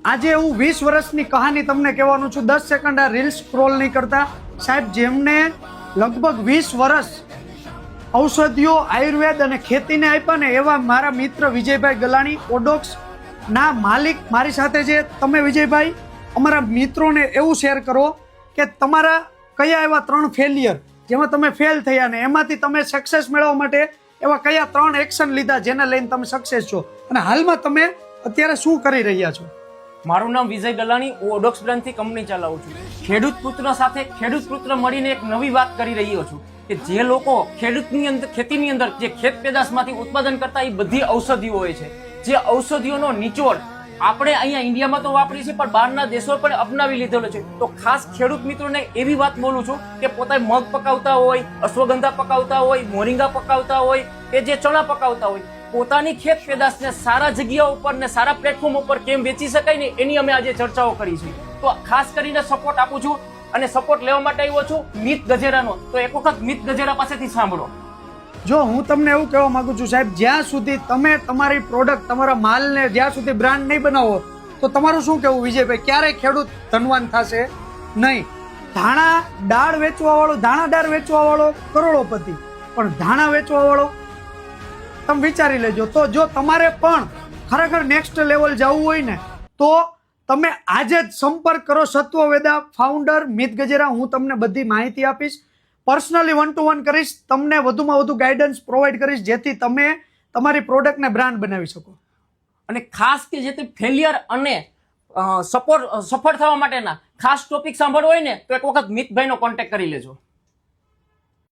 આજે હું 20 વર્ષની કહાની તમને કહેવાનું છું. 10 સેકન્ડ આ રીલ સ્ક્રોલ નહીં કરતા. સાહેબ, જેમને લગભગ 20 વર્ષ ઔષધિઓ, આયુર્વેદ અને ખેતીને આપ્યા ને એવા મારા મિત્ર વિજયભાઈ ગલાણી, ઓડોક્સ ના માલિક મારી સાથે છે. તમે વિજયભાઈ અમારા મિત્રોને એવું શેર કરો કે તમારા કયા એવા 3 ફેલિયર જેમાં તમે ફેલ થયા ને એમાંથી તમે સક્સેસ મેળવવા માટે એવા કયા 3 એક્શન લીધા જેને લઈને તમે સક્સેસ છો, અને હાલમાં તમે અત્યારે શું કરી રહ્યા છો? મારું નામ વિજય ગલાણી, હું ઓડોક્સ બ્રાન્ડથી કંપની ચલાવું છું. ખેડૂત પુત્ર સાથે ખેડૂત પુત્ર મળીને એક નવી વાત કરી રહ્યો છું કે જે લોકો ખેતીની અંદર જે ખેત પેદાશમાંથી ઉત્પાદન કરતા એ બધી ઔષધિઓ હોય છે. જે ઔષધિઓનો નિચોડ આપણે અહીંયા ઇન્ડિયામાં તો વાપરીએ છીએ, પણ બહારના દેશો પણ અપનાવી લીધેલો છે. તો ખાસ ખેડૂત મિત્રોને એવી વાત બોલું છું કે પોતે મગ પકાવતા હોય, અશ્વગંધા પકાવતા હોય, મોરિંગા પકાવતા હોય કે જે ચણા પકાવતા હોય, પોતાની ખેત પેદાશને સારા જગ્યાઓ ઉપર ને સારા પ્લેટફોર્મ ઉપર કેમ વેચી શકાય ને એની અમે આજે ચર્ચાઓ કરી છે. તો ખાસ કરીને સપોર્ટ આપું છું અને સપોર્ટ લેવા માટે આવ્યો છું મિત ગજેરાનો. તો એક વખત મિત ગજેરા પાસેથી સાંભળો. જો હું તમને એવું કહેવા માંગુ છું સાહેબ, જ્યાં સુધી તમે તમારી પ્રોડક્ટ, તમારા માલને જ્યાં સુધી બ્રાન્ડ નહીં બનાવો તો તમારું શું કહેવું વિજયભાઈ, ક્યારેય ખેડૂત ધનવાન થશે નહીં. ધાણા દાળ વેચવા વાળો, ધાણા દાળ વેચવા વાળો કરોડોપતિ, પણ ધાણા વેચવા વાળો તમે વિચારી લેજો. તો જો તમારે પણ ખરેખર નેક્સ્ટ લેવલ જવું હોય ને તો તમે આજે જ સંપર્ક કરો સત્વવેદા ફાઉન્ડર મિત ગજેરા. હું તમને બધી માહિતી આપીશ, પર્સનલી 1 to 1 કરીશ, તમને વધુમાં વધુ ગાઈડન્સ પ્રોવાઈડ કરીશ જેથી તમે તમારી પ્રોડક્ટને બ્રાન્ડ બનાવી શકો. અને ખાસ કે જે ફેલિયર અને સફળ થવા માટેના ખાસ ટોપિક સાંભળવો હોય ને તો એક વખત મિતભાઈનો કોન્ટેક્ટ કરી લેજો.